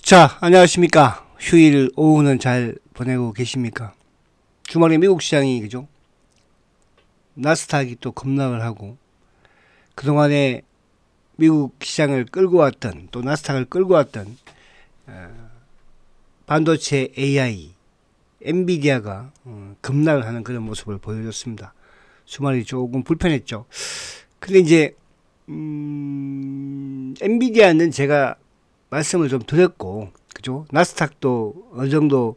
자, 안녕하십니까. 휴일 오후는 잘 보내고 계십니까? 주말에 미국 시장이, 그죠? 나스닥이 또 급락을 하고, 그동안에 미국 시장을 끌고 왔던, 또 나스닥을 끌고 왔던, 반도체 AI, 엔비디아가 급락을 하는 그런 모습을 보여줬습니다. 주말이 조금 불편했죠. 근데 이제, 엔비디아는 제가 말씀을 좀 드렸고, 그죠? 나스닥도 어느 정도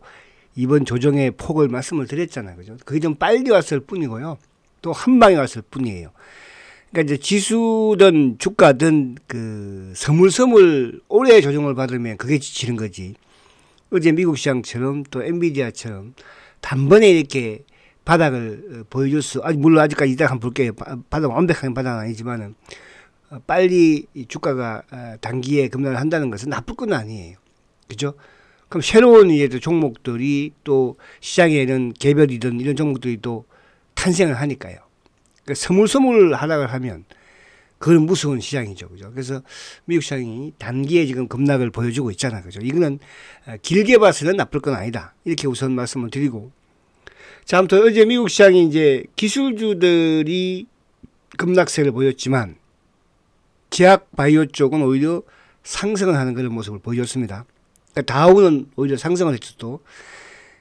이번 조정의 폭을 말씀을 드렸잖아요. 그죠? 그게 좀 빨리 왔을 뿐이고요. 또 한 방에 왔을 뿐이에요. 그러니까 이제 지수든 주가든 그 서물서물 오래 조정을 받으면 그게 지치는 거지. 어제 미국 시장처럼 또 엔비디아처럼 단번에 이렇게 바닥을 보여줄 수, 물론 아직까지 이따가 한번 볼게요. 바닥, 완벽한 바닥은 아니지만은, 빨리 주가가 단기에 급락을 한다는 것은 나쁠 건 아니에요. 그죠? 그럼 새로운 이제 종목들이 또 시장에는 개별이든 이런 종목들이 또 탄생을 하니까요. 그러니까 스물스물 하락을 하면 그건 무서운 시장이죠. 그죠? 그래서 미국 시장이 단기에 지금 급락을 보여주고 있잖아요. 그죠? 이거는 길게 봐서는 나쁠 건 아니다. 이렇게 우선 말씀을 드리고. 자, 아무튼 어제 미국 시장이 이제 기술주들이 급락세를 보였지만 제약 바이오 쪽은 오히려 상승을 하는 그런 모습을 보여줬습니다. 그러니까 다우는 오히려 상승을 했죠 또.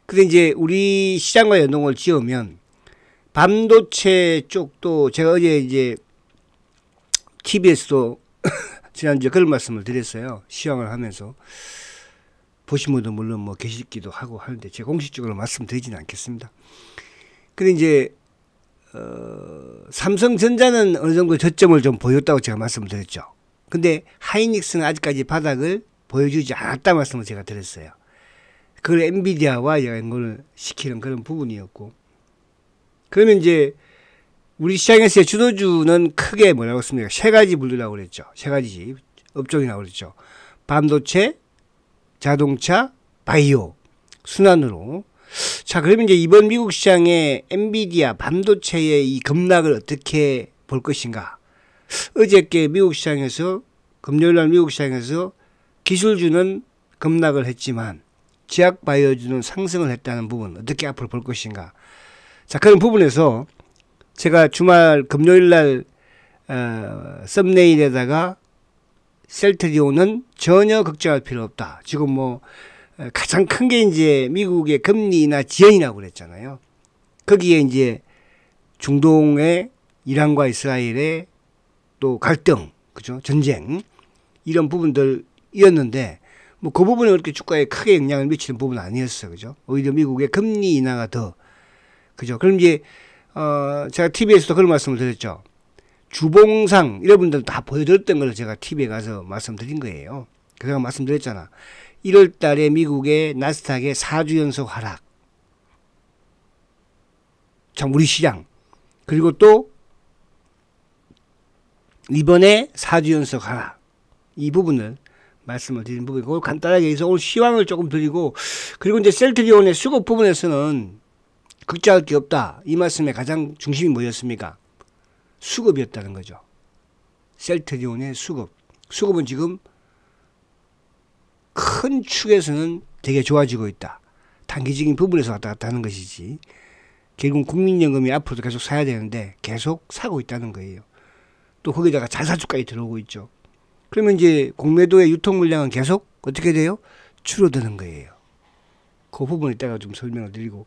근데 이제 우리 시장과 연동을 지으면 반도체 쪽도 제가 어제 이제 TV에서도 지난주에 그런 말씀을 드렸어요. 시황을 하면서. 보신 분도 물론 뭐 계시기도 하고 하는데 제가 공식적으로 말씀드리지는 않겠습니다. 근데 이제 삼성전자는 어느 정도 저점을 좀 보였다고 제가 말씀을 드렸죠. 근데 하이닉스는 아직까지 바닥을 보여주지 않았다 말씀을 제가 드렸어요. 그걸 엔비디아와 연결을 시키는 그런 부분이었고. 그러면 이제 우리 시장에서의 주도주는 크게 뭐라고 했습니까? 세 가지 분류라고 그랬죠. 세 가지 업종이라고 그랬죠. 반도체, 자동차, 바이오 순환으로. 자, 그러면 이제 이번 미국 시장의 엔비디아 반도체의 이 급락을 어떻게 볼 것인가? 어저께 미국 시장에서, 금요일날 미국 시장에서 기술주는 급락을 했지만 제약 바이오주는 상승을 했다는 부분 어떻게 앞으로 볼 것인가? 자, 그런 부분에서 제가 주말 금요일날 썸네일에다가 셀트리온은 전혀 걱정할 필요 없다. 지금 뭐 가장 큰 게 이제 미국의 금리 인하 지연이라고 그랬잖아요. 거기에 이제 중동의 이란과 이스라엘의 또 갈등, 그죠? 전쟁, 이런 부분들이었는데, 뭐 그 부분에 그렇게 주가에 크게 영향을 미치는 부분은 아니었어요. 그죠? 오히려 미국의 금리 인하가 더, 그죠? 그럼 이제, 제가 TV에서도 그런 말씀을 드렸죠. 주봉상, 여러분들 다 보여드렸던 걸 제가 TV에 가서 말씀드린 거예요. 그래서 말씀드렸잖아. 1월 달에 미국의 나스닥의 4주 연속 하락. 참, 우리 시장. 그리고 또, 이번에 4주 연속 하락. 이 부분을 말씀을 드린 부분이고, 그걸 간단하게 해서 오늘 시황을 조금 드리고, 그리고 이제 셀트리온의 수급 부분에서는 걱정할 게 없다. 이 말씀에 가장 중심이 뭐였습니까? 수급이었다는 거죠. 셀트리온의 수급. 수급은 지금 큰 축에서는 되게 좋아지고 있다. 단기적인 부분에서 왔다 갔다 하는 것이지. 결국 국민연금이 앞으로도 계속 사야 되는데 계속 사고 있다는 거예요. 또 거기다가 자사주까지 들어오고 있죠. 그러면 이제 공매도의 유통 물량은 계속 어떻게 돼요? 줄어드는 거예요. 그 부분을 이따가 좀 설명을 드리고.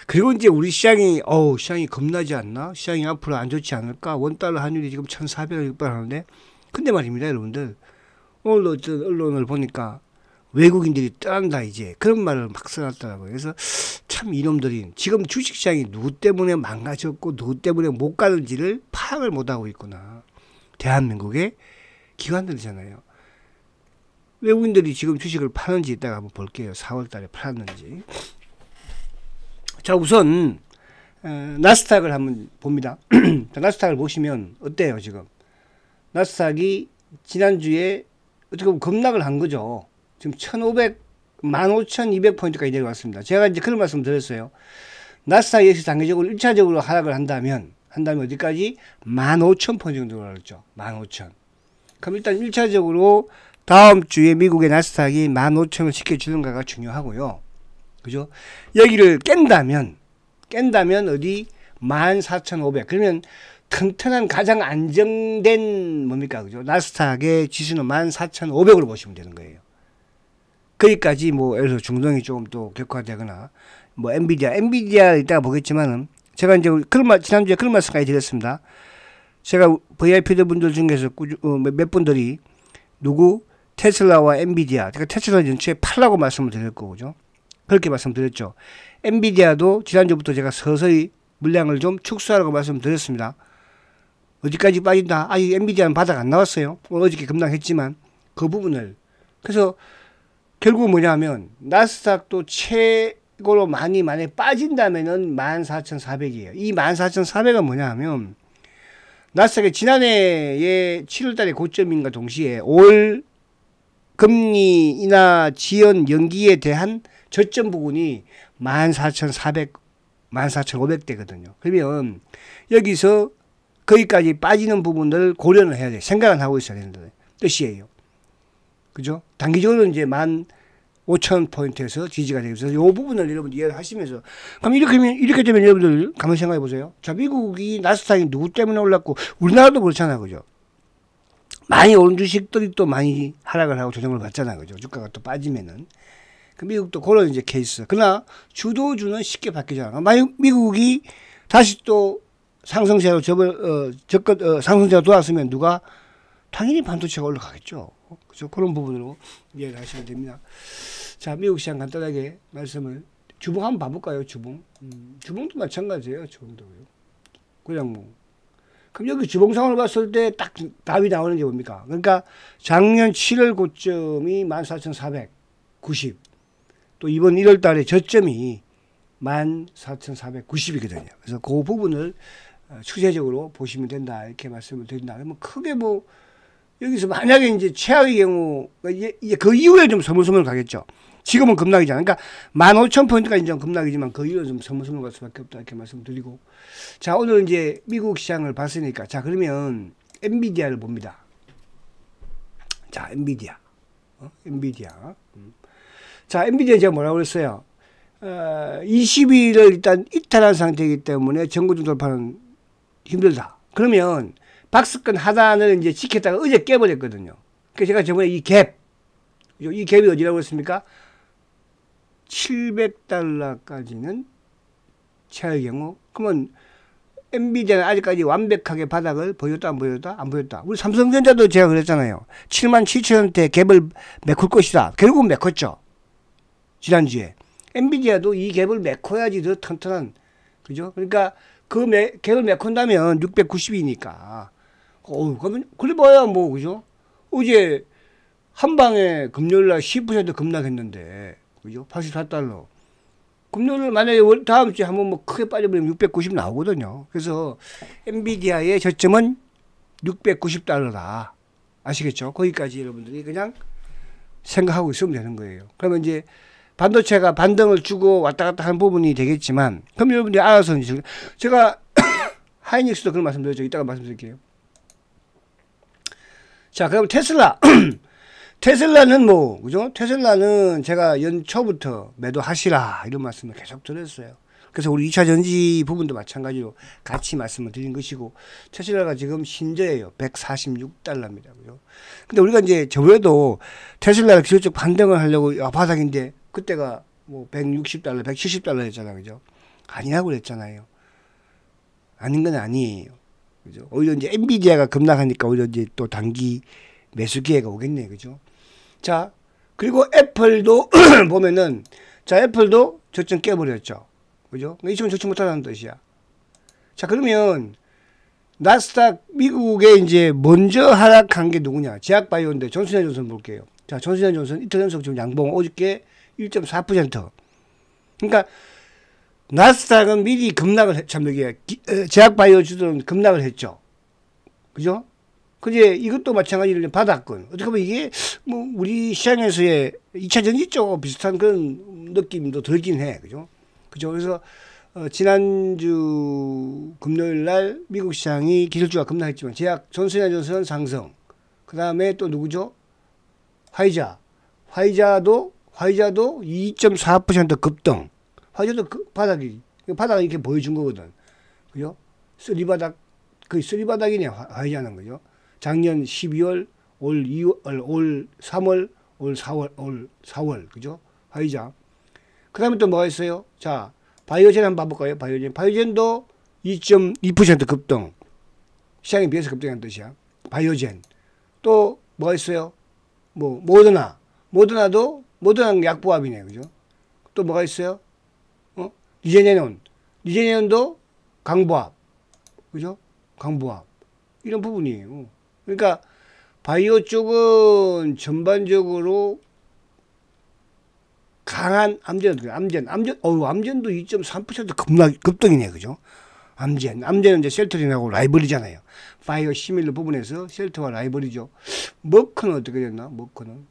그리고 이제 우리 시장이, 시장이 겁나지 않나? 시장이 앞으로 안 좋지 않을까? 원달러 환율이 지금 1,400을 육박하는데. 근데 말입니다, 여러분들. 오늘 어떤 언론을 보니까 외국인들이 떠난다, 이제. 그런 말을 막 써놨더라고요. 그래서 참 이놈들이 지금 주식시장이 누구 때문에 망가졌고, 누구 때문에 못 가는지를 파악을 못하고 있구나. 대한민국의 기관들이잖아요. 외국인들이 지금 주식을 파는지 이따가 한번 볼게요. 4월 달에 팔았는지. 자, 우선 나스닥을 한번 봅니다. 자, 나스닥을 보시면 어때요, 지금? 나스닥이 지난주에 어떻게 보면 급락을 한 거죠. 지금 15,200포인트까지 내려왔습니다. 제가 이제 그런 말씀 드렸어요. 나스닥이 역시 단기적으로 1차적으로 하락을 한다면 어디까지? 15,000포인트 정도 올라갔죠. 15,000. 그럼 일단 1차적으로 다음 주에 미국의 나스닥이 15,000을 지켜주는가가 중요하고요. 그죠? 여기를 깬다면 어디 14,500. 그러면 튼튼한 가장 안정된 뭡니까? 그죠? 나스닥의 지수는 14,500으로 보시면 되는 거예요. 거기까지 뭐 예를 들어 중동이 조금 또 격화되거나 뭐 엔비디아 이따가 보겠지만은 제가 이제 지난주에 그런 말씀까지 드렸습니다. 제가 VIP 분들 중에서 몇 분들이 누구 테슬라와 엔비디아, 그러니까 테슬라 연초에 팔라고 말씀을 드렸고, 그죠? 그렇게 말씀드렸죠. 엔비디아도 지난주부터 제가 서서히 물량을 좀 축소하라고 말씀드렸습니다. 어디까지 빠진다? 아직 엔비디아는 바닥 안 나왔어요. 어저께 급락했지만 그 부분을. 그래서 결국 뭐냐면 나스닥도 최고로 많이 빠진다면은 14,400이에요. 이 14,400은 뭐냐 하면 나스닥의 지난해의 7월달의 고점인가 동시에 올 금리 인하 지연 연기에 대한 저점 부분이 14,400, 14,500대거든요. 그러면 여기서 거기까지 빠지는 부분을 고려는 해야 돼. 생각은 하고 있어야 되는 뜻이에요. 그죠? 단기적으로 이제 15,000포인트에서 지지가 되면서 이 부분을 여러분 이해를 하시면서 그럼 이렇게 되면 여러분들 가만 생각해 보세요. 자, 미국이 나스닥이 누구 때문에 올랐고 우리나라도 그렇잖아. 그죠? 많이 오른 주식들이 또 많이 하락을 하고 조정을 받잖아. 그죠? 주가가 또 빠지면은. 그 미국도 그런 이제 케이스. 그러나 주도주는 쉽게 바뀌잖아. 만약 미국이 다시 또 상승세로 상승세가 돌아왔으면 누가 당연히 반도체가 올라가겠죠. 그래서 그런 부분으로 이해를 하시면 됩니다. 자, 미국 시장 간단하게 말씀을 주봉 한번 봐볼까요? 주봉. 주봉도 마찬가지예요. 주봉도요. 그냥 뭐. 그럼 여기 주봉상을 봤을 때 딱 답이 나오는 게 뭡니까? 그러니까 작년 7월 고점이 14,490. 또 이번 1월 달에 저점이 14,490이거든요. 그래서 그 부분을 추세적으로 보시면 된다. 이렇게 말씀을 드린다. 그러면 크게 뭐 여기서 만약에 이제 최악의 경우 이제 그 이후에 좀 서물서물 가겠죠. 지금은 급락이잖아요. 그러니까 15,000포인트가 좀 급락이지만 그 이후에 좀 서물서물 갈 수밖에 없다. 이렇게 말씀드리고. 자, 오늘 이제 미국 시장을 봤으니까. 자, 그러면 엔비디아를 봅니다. 자, 엔비디아. 자, 엔비디아 제가 뭐라고 그랬어요? 20일을 일단 이탈한 상태이기 때문에 전고점 돌파는 힘들다. 그러면 박스권 하단을 이제 지켰다가 어제 깨버렸거든요. 그래서 제가 저번에 이 갭이 어디라고 했습니까? 700달러까지는 최악의 경우. 그러면 엔비디아는 아직까지 완벽하게 바닥을 보였다 안 보였다? 안 보였다. 우리 삼성전자도 제가 그랬잖아요. 77,000원대 갭을 메꿀 것이다. 결국은 메꿨죠. 지난주에. 엔비디아도 이 갭을 메꿔야지 더 튼튼한, 그죠? 그러니까 그 갭을 메꾼다면 690이니까. 그러면, 그래 봐야 뭐, 그죠? 어제 한 방에 금요일날 10% 급락했는데, 그죠? 84달러. 금요일 만약에 다음 주에 한번 뭐 크게 빠져버리면 690 나오거든요. 그래서 엔비디아의 저점은 690달러다. 아시겠죠? 거기까지 여러분들이 그냥 생각하고 있으면 되는 거예요. 그러면 이제 반도체가 반등을 주고 왔다 갔다 하는 부분이 되겠지만, 그럼 여러분들이 알아서 이제 제가 하이닉스도 그런 말씀드렸죠. 이따가 말씀드릴게요. 자, 그럼 테슬라. 테슬라는 뭐, 그죠? 테슬라는 제가 연초부터 매도하시라 이런 말씀을 계속 드렸어요. 그래서 우리 2차 전지 부분도 마찬가지로 같이 말씀을 드린 것이고, 테슬라가 지금 신저예요. 146달러입니다. 그죠? 근데 우리가 이제 저번에도 테슬라를 기술적 반등을 하려고 바닥인데, 그때가 뭐 160달러, 170달러 였잖아요. 그죠? 아니라고 그랬잖아요. 아닌 건 아니에요. 그죠? 오히려 이제 엔비디아가 급락하니까 오히려 이제 또 단기 매수 기회가 오겠네요. 그죠? 자, 그리고 애플도 보면은, 자, 애플도 저점 깨버렸죠. 그죠? 이 점은 저점 못하다는 뜻이야. 자, 그러면 나스닥 미국에 이제 먼저 하락한 게 누구냐? 제약바이오인데 존슨앤존슨 볼게요. 자, 존슨앤존슨 이틀 연속 지금 양봉 어저께 1.4%. 그러니까 나스닥은 미리 급락을 제약바이오 주들은 급락을 했죠. 그죠? 그제 이것도 마찬가지로 바닥권. 어떻게 보면 이게 뭐 우리 시장에서의 2차 전지 쪽 비슷한 그런 느낌도 들긴 해. 그죠? 그죠? 그래서 지난주 금요일 날 미국 시장이 기술주가 급락했지만 제약 존슨앤존슨 상승. 그다음에 또 누구죠? 화이자도 2.4% 급등. 화이자도 바닥이 이렇게 보여준 거거든. 그죠? 쓰리바닥, 거의 쓰리바닥이네, 화이자는. 그죠? 작년 12월, 올 2월, 올 3월, 올 4월. 그죠? 화이자. 그 다음에 또 뭐가 있어요? 자, 바이오젠 한번 봐볼까요? 바이오젠도 2.2% 급등. 시장에 비해서 급등한 뜻이야. 바이오젠. 또 뭐가 있어요? 모더나도 약보합이네. 그죠? 또 뭐가 있어요? 리제네온도 강보합. 그죠? 강보합. 이런 부분이에요. 그러니까 바이오 쪽은 전반적으로 강한 암전도 2.3% 급등이네. 그죠? 암젠은 이제 셀트린하고 라이벌이잖아요. 바이오 시밀러 부분에서 셀트와 라이벌이죠. 머크는 어떻게 됐나? 머크는.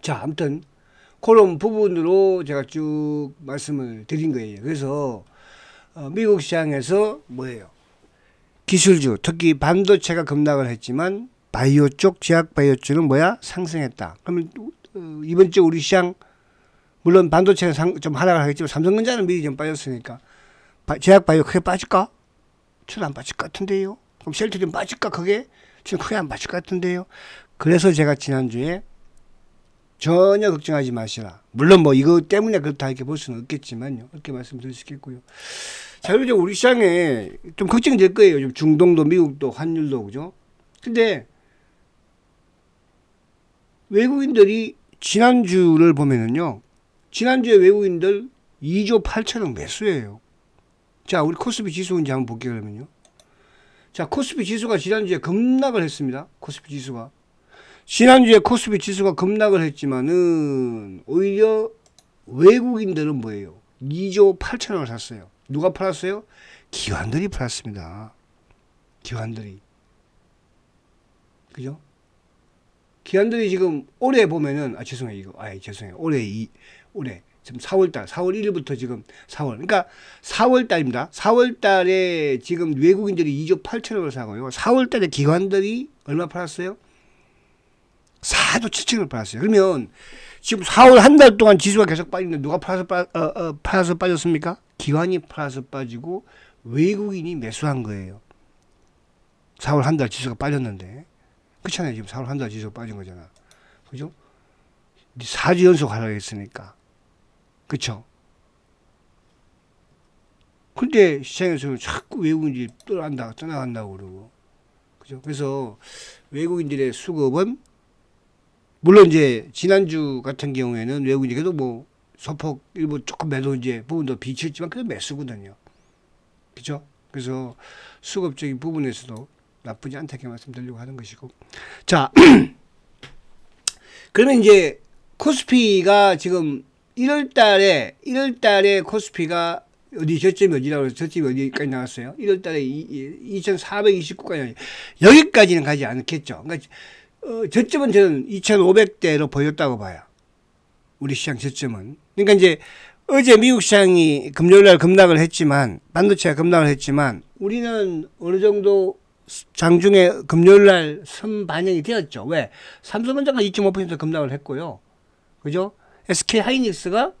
자, 아무튼 그런 부분으로 제가 쭉 말씀을 드린 거예요. 그래서 미국 시장에서 뭐예요? 기술주, 특히 반도체가 급락을 했지만 바이오 쪽, 제약 바이오 쪽은 뭐야? 상승했다. 그러면 이번 주 우리 시장 물론 반도체는 좀 하락을 하겠지만 삼성전자는 미리 좀 빠졌으니까 제약 바이오 크게 빠질까? 저는 안 빠질 것 같은데요. 그럼 셀트리온 빠질까? 크게? 저는 크게 안 빠질 것 같은데요. 그래서 제가 지난주에 전혀 걱정하지 마시라. 물론 뭐 이거 때문에 그렇다 이렇게 볼 수는 없겠지만요. 그렇게 말씀드릴 수 있겠고요. 자, 그리고 우리 시장에 좀 걱정이 될 거예요. 좀 중동도, 미국도, 환율도, 그죠? 근데 외국인들이 지난주를 보면은요. 지난주에 외국인들 2조 8천억 매수예요. 자, 우리 코스피 지수 이제 한번 볼게요, 그러면요. 자, 코스피 지수가 지난주에 급락을 했습니다. 코스피 지수가. 지난주에 코스피 지수가 급락을 했지만은 오히려 외국인들은 뭐예요? 2조 8천억을 샀어요. 누가 팔았어요? 기관들이 팔았습니다. 기관들이. 그죠? 기관들이 지금 올해 보면은 죄송해요. 올해 지금 4월 1일부터 지금 4월. 그러니까 4월 달입니다. 4월 달에 지금 외국인들이 2조 8천억을 사고요. 4월 달에 기관들이 얼마 팔았어요? 4조 7천억을 팔았어요. 그러면 지금 4월 한 달 동안 지수가 계속 빠지는데 누가 팔아서 빠졌습니까? 기관이 팔아서 빠지고 외국인이 매수한 거예요. 4월 한 달 지수가 빠졌는데. 그렇잖아요. 지금 4월 한 달 지수가 빠진 거잖아. 그죠? 4주 연속 하락했으니까. 그쵸? 근데 시장에서는 자꾸 외국인들이 떠나간다고 그러고. 그죠? 그래서 외국인들의 수급은 물론 이제 지난주 같은 경우에는 외국인이 그래도 뭐 소폭 일부 조금 매도 이제 부분도 비쳤지만 그래도 매수거든요. 그죠? 그래서 수급적인 부분에서도 나쁘지 않다 이렇게 말씀드리려고 하는 것이고. 자, 그러면 이제 코스피가 지금 1월 달에 코스피가 저점이 어디라고 해서 저점이 어디까지 나왔어요? 1월 달에 2429까지 여기까지는 가지 않겠죠. 그러니까 저점은 저는 2500대로 보였다고 봐요. 우리 시장 저점은. 그러니까 이제 어제 미국 시장이 금요일날 급락을 했지만 반도체가 급락을 했지만 우리는 어느 정도 장중에 금요일날 선반영이 되었죠. 왜? 삼성전자가 2.5% 급락을 했고요. 그죠? SK 하이닉스가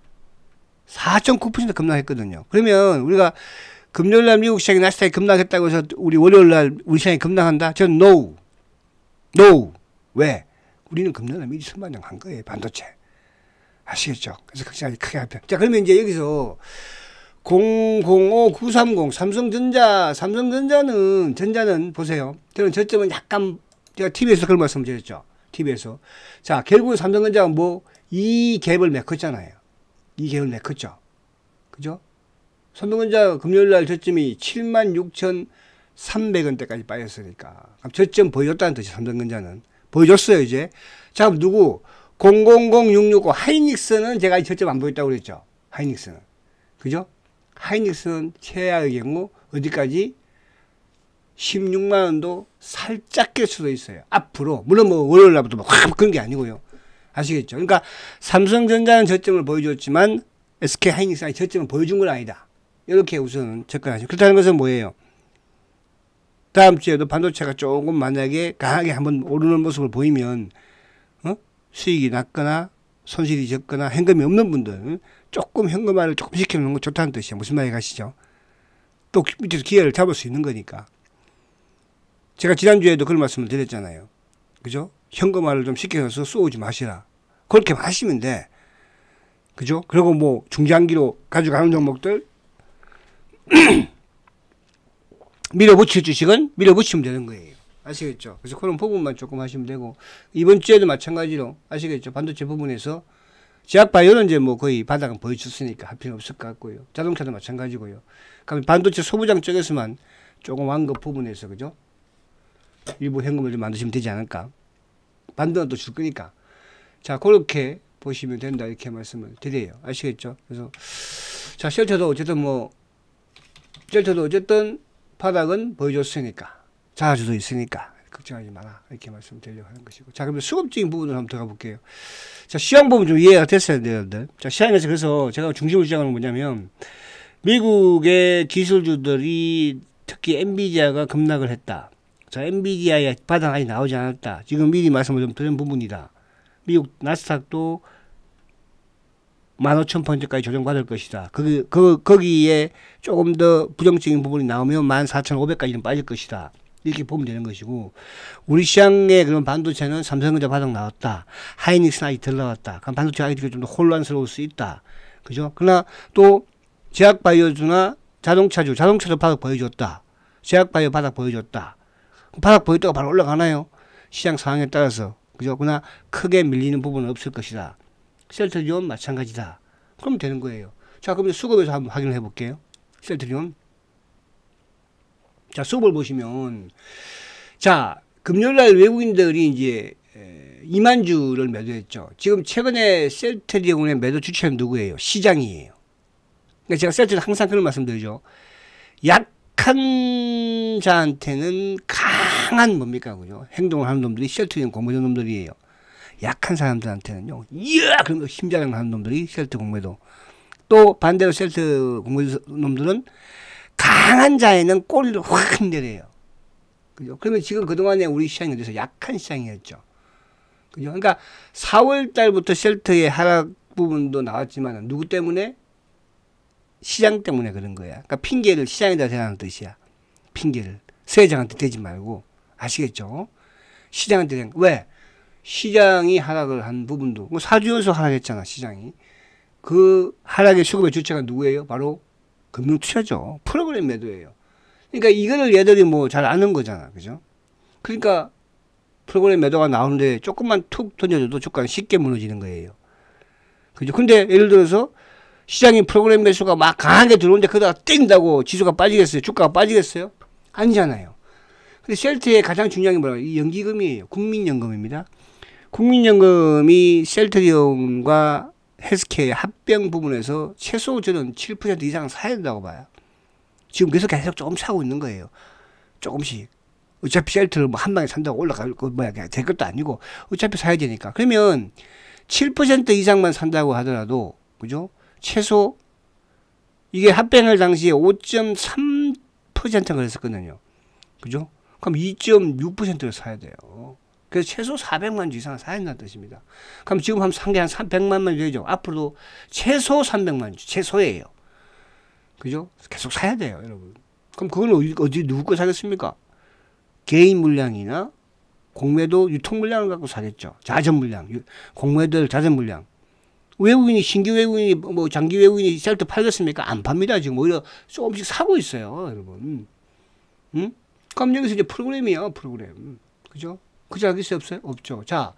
4.9% 급락했거든요. 그러면 우리가 금요일날 미국 시장이 나스닥이 급락했다고 해서 우리 월요일날 우리 시장이 급락한다? 저는 no. 왜? 우리는 금요일날 미리 선반영한 거예요. 반도체. 아시겠죠? 그래서 걱정하지 크게 할 필요. 자, 그러면 이제 여기서 005930 전자는 보세요. 저는 저점은 약간 제가 TV에서 그런 말씀 드렸죠. TV에서. 자, 결국은 삼성전자가 이 갭을 메꿨잖아요. 이 갭을 메꿨죠. 그죠? 삼성전자 금요일날 저점이 76,300원대까지 빠졌으니까. 저점 보여줬다는 뜻이 삼성전자는. 보여줬어요, 이제. 자, 그럼 누구? 000665 하이닉스는 제가 저점 안 보였다고 그랬죠. 하이닉스는. 그죠? 하이닉스는 최하의 경우 어디까지? 16만원도 살짝 깰 수도 있어요. 앞으로. 물론 월요일 날부터 확 그런 게 아니고요. 아시겠죠? 그러니까 삼성전자는 저점을 보여줬지만 SK 하이닉스가 저점을 보여준 건 아니다. 이렇게 우선 접근하시죠. 그렇다는 것은 뭐예요? 다음 주에도 반도체가 조금 만약에 강하게 한번 오르는 모습을 보이면 수익이 낮거나 손실이 적거나 현금이 없는 분들 조금 현금화를 조금 시켜놓는 거 좋다는 뜻이야. 무슨 말이 가시죠? 또 밑에서 기회를 잡을 수 있는 거니까. 제가 지난주에도 그런 말씀을 드렸잖아요. 그죠? 현금화를 좀 시켜서 쏘지 마시라. 그렇게 하시면 돼. 그죠? 그리고 뭐 중장기로 가져가는 종목들 밀어붙일 주식은 밀어붙이면 되는 거예요. 아시겠죠? 그래서 그런 부분만 조금 하시면 되고, 이번 주에도 마찬가지로 아시겠죠? 반도체 부분에서 제약바이오는 이제 뭐 거의 바닥은 보여줬으니까 할 필요 없을 것 같고요. 자동차도 마찬가지고요. 그럼 반도체 소부장 쪽에서만 조금 완급 부분에서, 그죠? 일부 현금을 좀 만드시면 되지 않을까. 반도는 또 줄 거니까. 자, 그렇게 보시면 된다. 이렇게 말씀을 드려요. 아시겠죠? 그래서, 자, 쉘터도 어쨌든 바닥은 보여줬으니까. 자주도 있으니까. 걱정하지 마라. 이렇게 말씀드리려고 하는 것이고. 자, 그러면 수급적인 부분을 한번 들어가 볼게요. 자, 시장 부분 좀 이해가 됐어야 돼요, 여러분들. 자, 시장에서 그래서 제가 중심을 주장하는 건 뭐냐면, 미국의 기술주들이 특히 엔비디아가 급락을 했다. 자, 엔비디아의 바닥 아직 나오지 않았다. 지금 미리 말씀을 좀 드린 부분이다. 미국 나스닥도 15,000포인트까지 조정받을 것이다. 거기에 조금 더 부정적인 부분이 나오면 14,500까지는 빠질 것이다. 이렇게 보면 되는 것이고, 우리 시장의 그런 반도체는 삼성전자 바닥 나왔다. 하이닉스는 아직 덜 나왔다. 그럼 반도체 아직 좀 더 혼란스러울 수 있다. 그죠? 그러나 또 제약바이오주나 자동차도 바닥 보여줬다. 제약바이오 바닥 보여줬다. 바닥 보였다가 바로 올라가나요? 시장 상황에 따라서. 그죠? 그러나 크게 밀리는 부분은 없을 것이다. 셀트리온 마찬가지다. 그러면 되는 거예요. 자, 그럼 수급에서 한번 확인을 해 볼게요. 셀트리온. 자, 수급을 보시면, 자, 금요일날 외국인들이 이제 2만 주를 매도했죠. 지금 최근에 셀트리온의 매도 주체는 누구예요? 시장이에요. 그러니까 제가 셀트리온 항상 그런 말씀드리죠. 약한 자한테는 강한 뭡니까, 그죠? 행동을 하는 놈들이 셀트리온 공매도 놈들이에요. 약한 사람들한테는요, 이야! 그런 거 힘자랑 하는 놈들이 셀트 공매도. 또 반대로 셀트 공매도 놈들은 강한 자에는 꼬리를 확 내려요. 그죠? 그러면 지금 그동안에 우리 시장에 대해서 약한 시장이었죠. 그죠? 그러니까 4월 달부터 셀트의 하락 부분도 나왔지만 누구 때문에? 시장 때문에 그런 거야. 그러니까 핑계를 시장에다 대라는 뜻이야. 핑계를. 세장한테 대지 말고. 아시겠죠? 시장한테 대는 거. 왜? 시장이 하락을 한 부분도, 뭐 4주 연속 하락했잖아, 시장이. 그 하락의 수급의 주체가 누구예요? 바로 금융투자죠. 프로그램 매도예요. 그러니까 이거를 얘들이 뭐 잘 아는 거잖아. 그죠? 그러니까 프로그램 매도가 나오는데 조금만 툭 던져줘도 주가는 쉽게 무너지는 거예요. 그죠? 근데 예를 들어서 시장이 프로그램 매수가 막 강하게 들어오는데 그러다가 땡다고 지수가 빠지겠어요? 주가가 빠지겠어요? 아니잖아요. 근데 셀트의 가장 중요한 게 뭐라고? 이 연기금이에요. 국민연금입니다. 국민연금이 셀트리온과 헬스케어의 합병 부분에서 최소 저는 7% 이상 사야 된다고 봐요. 지금 그래서 계속 조금 사고 있는 거예요. 조금씩. 어차피 셀트를 뭐 한 방에 산다고 올라갈 거 뭐야 될 것도 아니고 어차피 사야 되니까. 그러면 7% 이상만 산다고 하더라도 그죠? 최소 이게 합병할 당시에 5.3%가 그랬었거든요. 그죠? 그럼 2.6%를 사야 돼요. 그래서 최소 400만 주 이상을 사야 된다는 뜻입니다. 그럼 지금 한 300만 주 되죠. 앞으로도 최소 300만 주, 최소예요. 그죠? 계속 사야 돼요, 여러분. 그럼 그걸 어디 누구 거 사겠습니까? 개인 물량이나 공매도 유통 물량을 갖고 사겠죠. 자전 물량, 공매도 자전 물량. 외국인이, 신규 외국인이, 뭐 장기 외국인이 셀트 팔겠습니까? 안 팝니다. 지금 오히려 조금씩 사고 있어요, 여러분. 응? 그럼 여기서 이제 프로그램이야, 프로그램. 그죠? 그죠? 알겠어요? 없어요? 없죠. 자,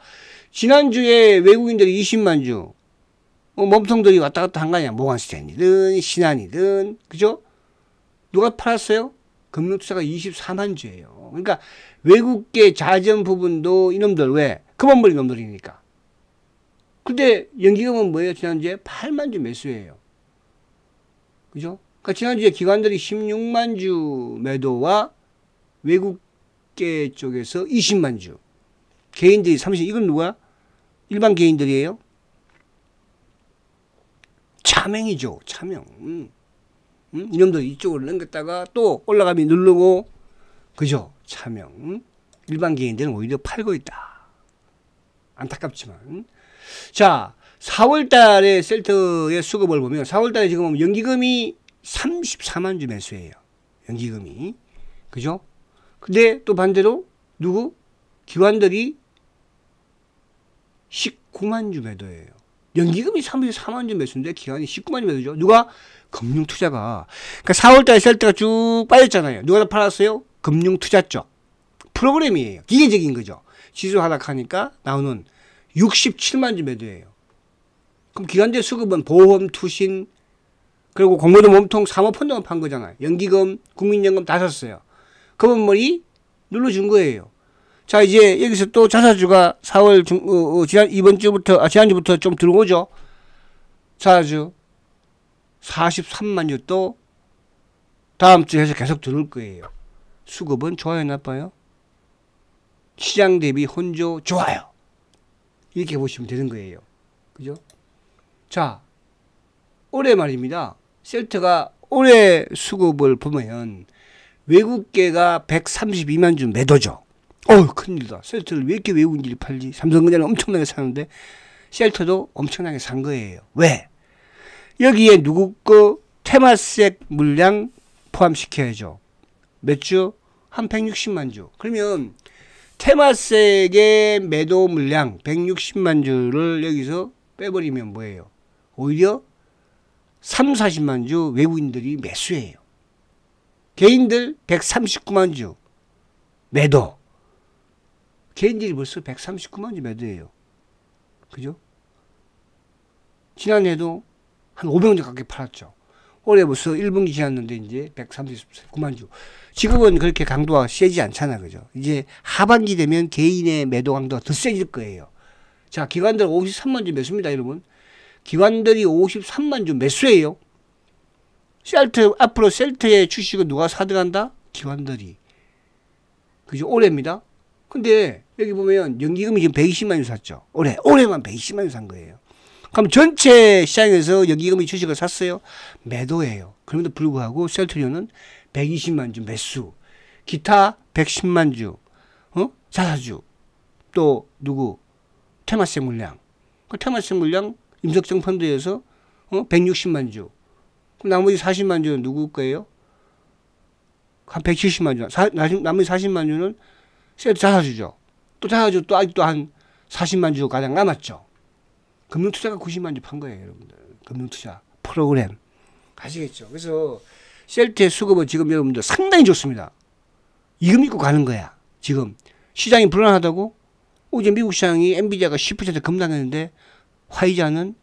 지난주에 외국인들이 20만 주, 몸통들이 왔다 갔다 한 거 아니야. 모건스탠이든, 신한이든, 그죠? 누가 팔았어요? 금융투자가 24만 주예요. 그러니까 외국계 자전 부분도 이놈들 왜? 금원벌이 놈들이니까. 근데 연기금은 뭐예요? 지난주에 8만 주 매수예요. 그죠? 그러니까 지난주에 기관들이 16만 주 매도와 외국계 쪽에서 20만 주. 개인들이 30, 이건 누구야? 일반 개인들이에요? 차명이죠. 차명. 이놈들 이쪽으로 넘겼다가 또 올라가면 누르고 그죠? 차명. 일반 개인들은 오히려 팔고 있다. 안타깝지만. 자, 4월 달에 셀트의 수급을 보면 4월 달에 지금 연기금이 34만 주 매수예요. 연기금이. 그죠? 근데 또 반대로 누구? 기관들이 19만 주 매도예요. 연기금이 34만 주 매수인데 기관이 19만 주 매도죠. 누가? 금융투자가. 그러니까 4월 달에 셀트가 쭉 빠졌잖아요. 누가 다 팔았어요? 금융투자 쪽. 프로그램이에요. 기계적인 거죠. 지수 하락하니까 나오는 67만 주 매도예요. 그럼 기관들 수급은 보험, 투신, 그리고 공모전 몸통 사모펀드만 판 거잖아요. 연기금, 국민연금 다 샀어요. 그러면 뭐니? 눌러준 거예요. 자, 이제 여기서 또 자사주가 4월 지난주부터 좀 들어오죠. 자사주 43만 주 또 다음 주에서 계속 들어올 거예요. 수급은 좋아요, 나빠요? 시장 대비 혼조 좋아요. 이렇게 보시면 되는 거예요. 그죠? 자, 올해 말입니다. 셀트가 올해 수급을 보면 외국계가 132만 주 매도죠. 큰일이다. 셀트를 왜 이렇게 외국인들이 팔지? 삼성전자는 엄청나게 사는데 셀트도 엄청나게 산 거예요. 왜? 여기에 누구 거 테마색 물량 포함시켜야죠. 몇 주? 한 160만 주. 그러면 테마색의 매도 물량 160만 주를 여기서 빼버리면 뭐예요? 오히려 3, 40만 주 외국인들이 매수해요. 개인들 139만 주 매도. 개인들이 벌써 139만 주 매도예요. 그죠? 지난해도 한 500만 주 가까이 팔았죠. 올해 벌써 1분기 지났는데 이제 139만 주. 지금은 그렇게 강도가 세지 않잖아. 그죠? 이제 하반기 되면 개인의 매도 강도가 더 세질 거예요. 자, 기관들 53만 주 매수입니다, 여러분. 기관들이 53만 주 매수예요. 셀트, 앞으로 셀트의 주식은 누가 사들어간다? 기관들이. 그죠? 올해입니다. 근데 여기 보면 연기금이 지금 120만 주 샀죠. 올해만 120만 주 산 거예요. 그럼 전체 시장에서 연기금이 주식을 샀어요? 매도예요. 그럼에도 불구하고 셀트리온은 120만 주 매수. 기타 110만 주. 자사주. 또 누구? 테마색 물량. 그 테마색 물량 임석정 펀드에서 160만 주. 그럼 나머지 40만 주는 누구 거예요? 한 170만 주. 나머지 40만 주는 셀트 자사주죠. 또 자사주 또 아직도 한 40만 주 가량 남았죠. 금융투자가 90만 주 판 거예요, 여러분들. 금융투자 프로그램. 아시겠죠? 그래서 셀트의 수급은 지금 여러분들 상당히 좋습니다. 이금 입고 가는 거야. 지금 시장이 불안하다고? 어제 미국 시장이 엔비디아가 10% 급락했는데 화이자는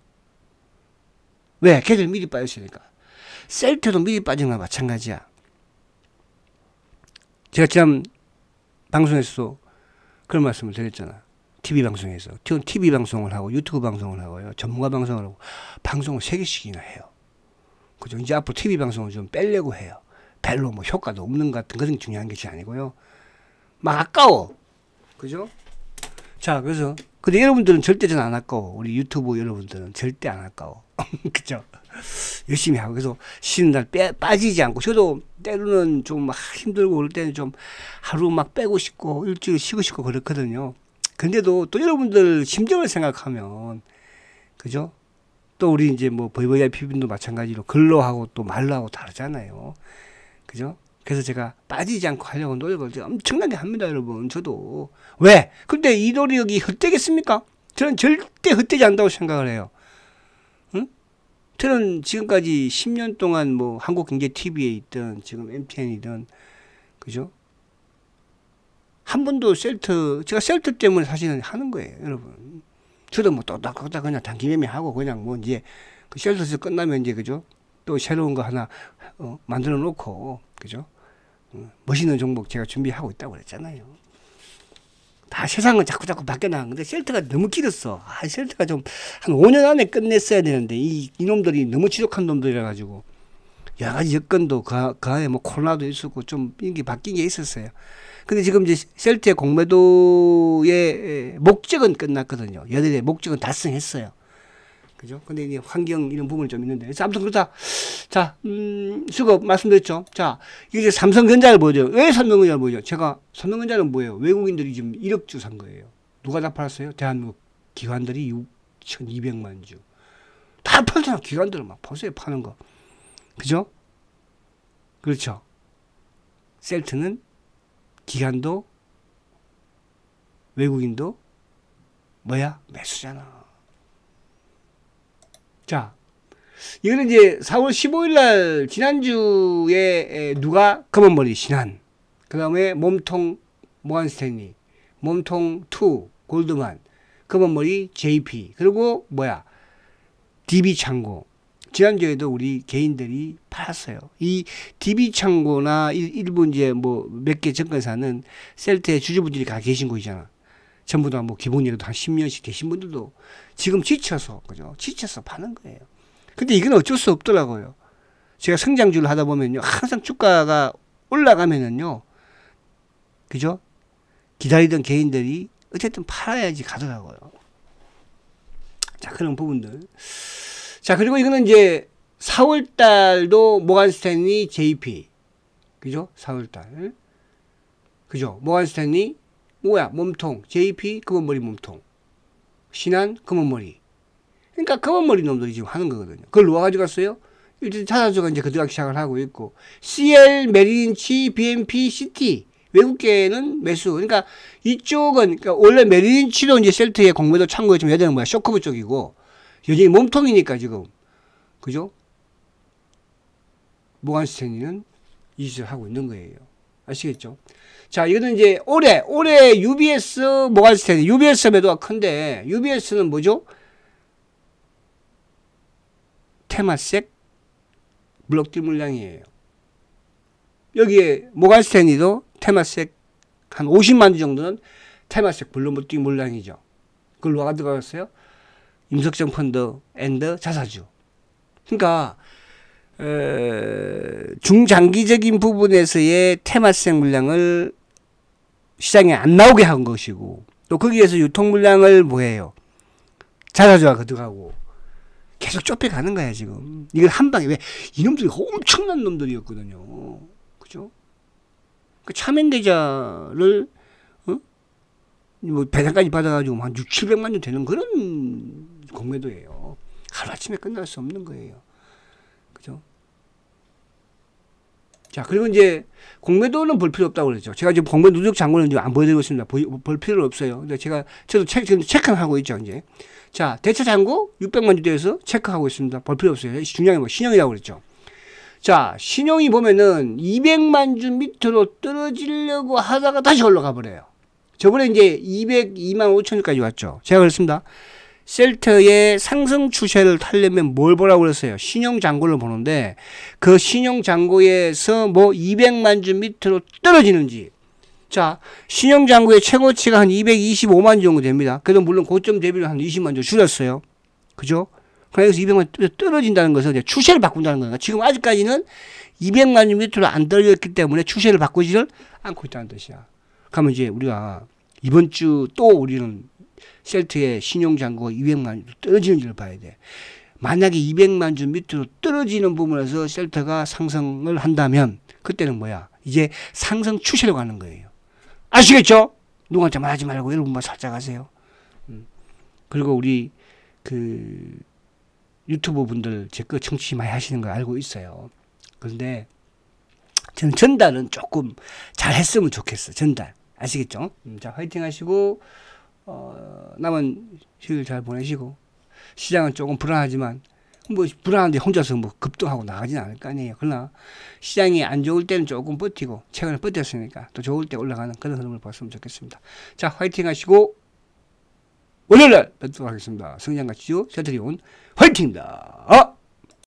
왜? 걔들 미리 빠졌으니까. 셀트도 미리 빠진 거나 마찬가지야. 제가 지난 방송에서도 그런 말씀을 드렸잖아. TV 방송에서. TV 방송을 하고 유튜브 방송을 하고요. 전문가 방송을 하고 방송을 3개씩이나 해요. 그죠? 이제 앞으로 TV 방송을 좀 빼려고 해요. 별로 뭐 효과도 없는 것 같은 그런 중요한 것이 아니고요. 막 아까워. 그죠? 자, 그래서 근데 여러분들은 절대 전 안 아까워. 우리 유튜브 여러분들은 절대 안 아까워. 그죠? 열심히 하고 그래서 쉬는 날 빠지지 않고 저도 때로는 좀 막 힘들고 그럴 때는 좀 하루 막 빼고 싶고 일주일 쉬고 싶고 그렇거든요. 근데도 또 여러분들 심정을 생각하면 그죠? 또 우리 이제 뭐 VVIP분도 마찬가지로 글로 하고 또 말로 하고 다르잖아요. 그죠? 그래서 제가 빠지지 않고 하려고 노력을 엄청나게 합니다, 여러분. 저도. 왜? 근데 이 노력이 헛되겠습니까? 저는 절대 헛되지 않다고 생각을 해요. 응? 저는 지금까지 10년 동안 뭐 한국경제TV에 있든 지금 MTN이든 그죠? 한 번도 제가 셀트 때문에 사실은 하는 거예요, 여러분. 저도 뭐 또닥또닥 그냥 단기매매 하고 그냥 뭐 이제 그 셀트에서 끝나면 이제 그죠? 또 새로운 거 하나 만들어 놓고 그죠? 멋있는 종목 제가 준비하고 있다고 그랬잖아요. 다 세상은 자꾸 바뀌어 나가는데 셀트가 너무 길었어. 셀트가 좀 한 5년 안에 끝냈어야 되는데 이놈들이 너무 지독한 놈들이라 가지고 여러 가지 여건도 그 안에 뭐 코로나도 있었고 좀 이게 바뀐 게 있었어요. 근데 지금 이제 셀트의 공매도의 목적은 끝났거든요. 얘들의 목적은 달성했어요. 그죠? 근데 이제 환경 이런 부분이 좀 있는데. 그래서 아무튼 그렇다. 자, 수급 말씀드렸죠. 자, 이제 삼성전자를 보죠. 왜 삼성전자를 보죠? 제가 삼성전자는 뭐예요? 외국인들이 지금 1억 주 산 거예요. 누가 다 팔았어요? 대한민국 기관들이 6,200만 주. 다 팔잖아. 기관들은 막 보세요. 파는 거. 그죠? 그렇죠. 셀트는 기관도 외국인도 뭐야? 매수잖아. 자, 이거는 이제 4월 15일 날 지난주에 누가 검은머리 신한, 그 다음에 몸통 모간스탠리, 몸통 투 골드만, 검은머리 JP, 그리고 뭐야? DB창고. 지난주에도 우리 개인들이 팔았어요. 이 DB창고나 일부 이제 뭐 몇 개 증권사는 셀트의 주주분들이 가 계신 곳이잖아. 전부 다 뭐 기본이라도 한 10년씩 되신 분들도 지금 지쳐서, 그죠? 지쳐서 파는 거예요. 근데 이건 어쩔 수 없더라고요. 제가 성장주를 하다 보면요. 항상 주가가 올라가면은요. 그죠? 기다리던 개인들이 어쨌든 팔아야지 가더라고요. 자, 그런 부분들. 자, 그리고 이거는 이제 4월 달도 모간 스탠리 JP. 그죠? 4월 달. 그죠? 모간 스탠리 뭐야? 몸통. JP 검은머리 몸통. 신한 검은머리. 그러니까 검은머리 놈들이 지금 하는 거거든요. 그걸 누가 가져갔어요? 일단 찾아줘가 이제 그들하기 시작을 하고 있고. CL, 메리린치, BNP, CT. 외국계는 매수. 그러니까 이쪽은, 그러니까 원래 메리린치도 이제 셀트의 공매도 창고에 지금 여자는 뭐야? 쇼커브 쪽이고. 여전히 몸통이니까 지금. 그죠? 모간 스탠리는 이 짓을 하고 있는 거예요. 아시겠죠? 자, 이거는 이제 올해 UBS 모간 스탠리. UBS 매도가 큰데, UBS는 뭐죠? 테마색 블록딜 물량이에요. 여기에 모간 스탠리도 테마색 한 50만 주 정도는 테마색 블록딜 물량이죠. 그걸 누가 들어갔어요? 임석정 펀드 앤드 자사주. 그러니까 중장기적인 부분에서의 테마색 물량을 시장에 안 나오게 한 것이고, 또 거기에서 유통 물량을 뭐해요? 자사주가 거듭하고 계속 좁혀가는 거야 지금. 이걸 한 방에. 왜? 이놈들이 엄청난 놈들이었거든요. 그죠? 그 차명계좌를 뭐 배당까지 받아가지고 한 6, 700만 원 되는 그런 공매도예요. 하루아침에 끝날 수 없는 거예요. 그죠? 자, 그리고 이제 공매도는 볼 필요 없다고 그랬죠. 제가 지금 공매도 누적 잔고는 지금 안 보여드리고 있습니다. 볼 필요는 없어요. 근데 저도 지금 체크하고 있죠, 이제. 자, 대차 잔고 600만 주대에서 체크하고 있습니다. 볼 필요 없어요. 중요한 게 뭐 신용이라고 그랬죠. 자, 신용이 보면은 200만 주 밑으로 떨어지려고 하다가 다시 올라가 버려요. 저번에 이제 202만 5천 주까지 왔죠. 제가 그랬습니다. 셀트의 상승 추세를 타려면 뭘 보라고 그랬어요? 신용 잔고를 보는데, 그 신용 잔고에서 뭐 200만 주 밑으로 떨어지는지. 자, 신용 잔고의 최고치가 한 225만 주 정도 됩니다. 그래도 물론 고점 대비를 한 20만 주 줄였어요. 그죠? 그래서 200만 주 떨어진다는 것은 이제 추세를 바꾼다는 거예요. 지금 아직까지는 200만 주 밑으로 안 떨어졌기 때문에 추세를 바꾸지를 않고 있다는 뜻이야. 그러면 이제 우리가 이번 주 또 우리는 셀트의 신용잔고가 200만 주 떨어지는지를 봐야 돼. 만약에 200만 주 밑으로 떨어지는 부분에서 셀트가 상승을 한다면 그때는 뭐야? 이제 상승 추세로 가는 거예요. 아시겠죠? 누구한테 말하지 말고 여러분만 살짝 하세요. 그리고 우리 그 유튜브 분들 제 거 청취 많이 하시는 거 알고 있어요. 그런데 저는 전달은 조금 잘 했으면 좋겠어. 전달. 아시겠죠? 자, 화이팅 하시고 남은 휴일 잘 보내시고, 시장은 조금 불안하지만 뭐 불안한데 혼자서 뭐 급등하고 나가지는 않을 거 아니에요. 그러나 시장이 안 좋을 때는 조금 버티고, 최근에 버텼으니까 또 좋을 때 올라가는 그런 흐름을 봤으면 좋겠습니다. 자, 화이팅 하시고 월요일날 뵙도록 하겠습니다. 성장가치주 셀트리온 화이팅입니다.